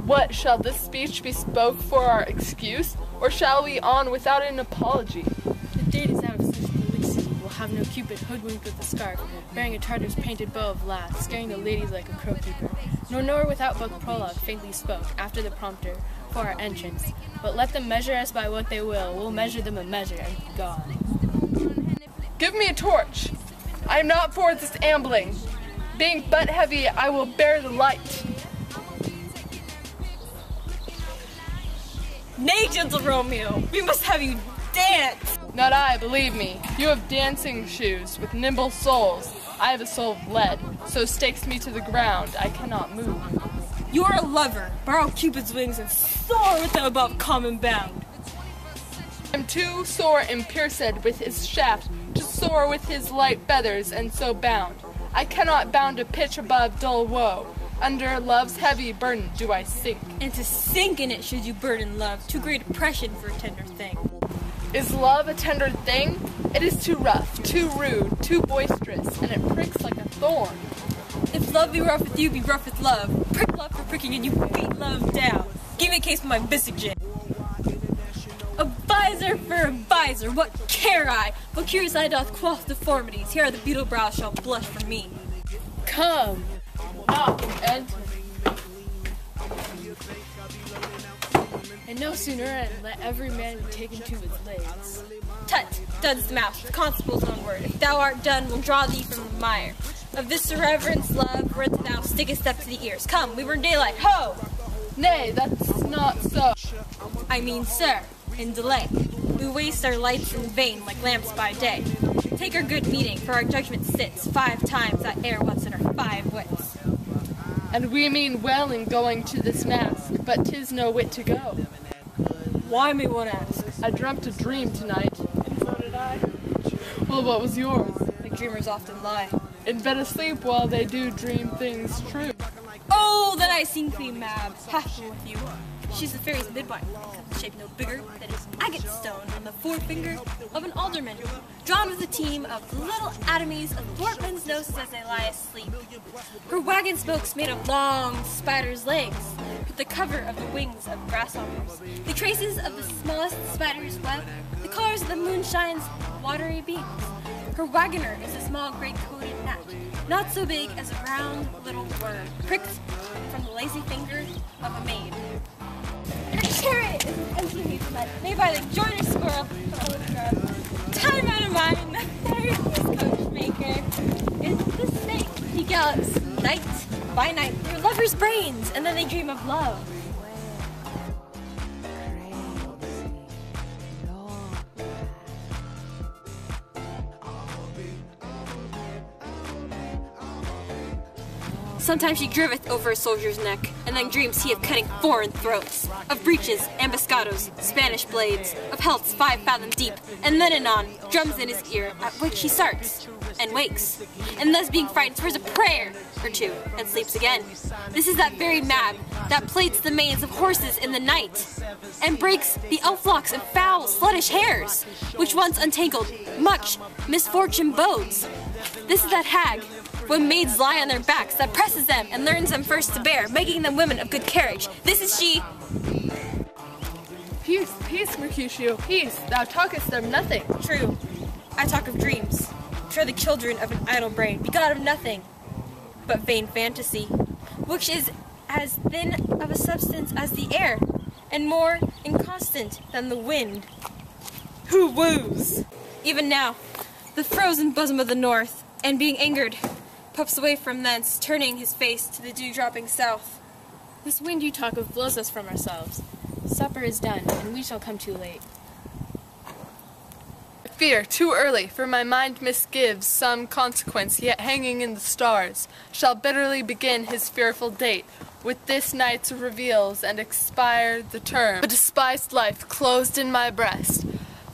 What, shall this speech be spoke for our excuse, or shall we on without an apology? The date is out of such publicity. We'll have no Cupid hoodwinked with a scarf, bearing a Tartar's painted bow of lath, scaring the ladies like a crow-keeper. Nor without book prologue faintly spoke, after the prompter, for our entrance. But let them measure us by what they will, we'll measure them a measure, and be gone. Give me a torch. I am not for this ambling. Being butt heavy, I will bear the light. Nay, gentle Romeo, we must have you dance. Not I, believe me. You have dancing shoes with nimble soles. I have a soul of lead, so stakes me to the ground. I cannot move. You are a lover. Borrow Cupid's wings and soar with them above common bound. I am too sore impierced with his shaft to soar with his light feathers, and so bound. I cannot bound a pitch above dull woe. Under love's heavy burden do I sink. And to sink in it should you burden love, too great oppression for a tender thing. Is love a tender thing? It is too rough, too rude, too boisterous, and it pricks like a thorn. If love be rough with you, be rough with love. Prick love for pricking and you beat love down. Give me a case for my bisogen. A visor for a visor, what care I? But curious eye doth quaff deformities. Here are the beetle brows shall blush for me. Come, knock and And no sooner end, let every man be taken to his legs. Tut, duds the mouth, the constable's own word. If thou art done, we'll draw thee from the mire. Of this irreverence, love, where thou stick a step to the ears. Come, we were in daylight, ho! Nay, that's not so. I mean, sir, in delay. We waste our lights in vain like lamps by day. Take our good meeting, for our judgment sits 5 times that air what's in our 5 wits. And we mean well in going to this mask, but 'tis no wit to go. Why, may one ask? I dreamt a dream tonight. And so did I. Well, what was yours? Like dreamers often lie. In bed asleep while they do dream things true. Oh, then I seen Queen Mab, half with you. She's the fairy's midwife, shaped no bigger than an agate stone on the forefinger of an alderman, drawn with a team of little atomies athwart men's noses as they lie asleep. Her wagon spokes made of long spider's legs, with the cover of the wings of grasshoppers, the traces of the smallest spider's web, the colors of the moonshine's watery beams. Her wagoner is a small gray-coated gnat, not so big as a round little worm, pricked from the lazy finger of a maid. Her chariot is an empty hazelnut, made by the joiner squirrel from Old Grove. Time out of mind, the third coachmaker is the snake. He gallops night by night through lovers' brains, and then they dream of love. Sometimes she driveth over a soldier's neck, and then dreams he of cutting foreign throats, of breeches, ambuscados, Spanish blades, of helts 5 fathom deep, and then anon drums in his ear, at which he starts, and wakes, and thus being frightened swears a prayer or two, and sleeps again. This is that very Mab, that plaits the manes of horses in the night, and breaks the elf locks and foul, sluttish hairs, which once untangled, much misfortune bodes. This is that hag, when maids lie on their backs, that presses them and learns them first to bear, making them women of good carriage. This is she. Peace, peace, Mercutio, peace. Thou talkest of nothing. True. I talk of dreams, which are the children of an idle brain, begot of nothing but vain fantasy, which is as thin of a substance as the air, and more inconstant than the wind. Who woos? Even now, the frozen bosom of the north, and being angered, puffs away from thence, turning his face to the dew-dropping south. This wind you talk of blows us from ourselves. Supper is done, and we shall come too late. I fear too early, for my mind misgives some consequence yet hanging in the stars, shall bitterly begin his fearful date. With this night's reveals and expire the term, a despised life closed in my breast,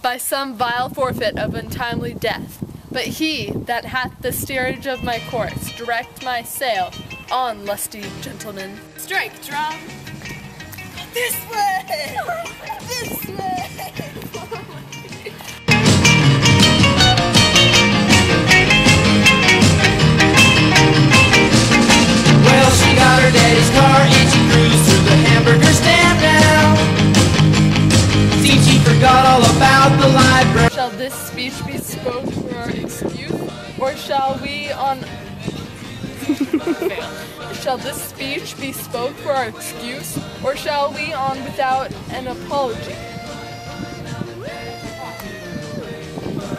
by some vile forfeit of untimely death. But he that hath the steerage of my course, direct my sail on, lusty gentlemen. Strike, drum! This way! This way! we on... Shall this speech be spoke for our excuse, or shall we on without an apology?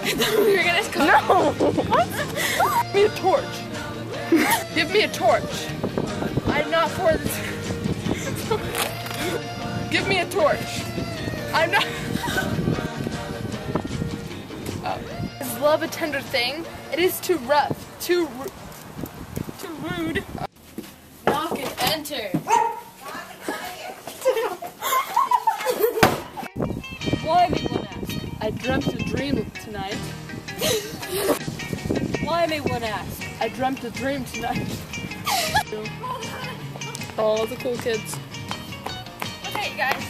We were gonna come. No! What? Give me a torch. Give me a torch. I'm not for this. Give me a torch. I'm not... Is love a tender thing? It is too rough, too rude. Knock and enter. Why, may one ask? I dreamt a dream tonight. Why, may one ask? I dreamt a dream tonight. All the cool kids. Okay, guys.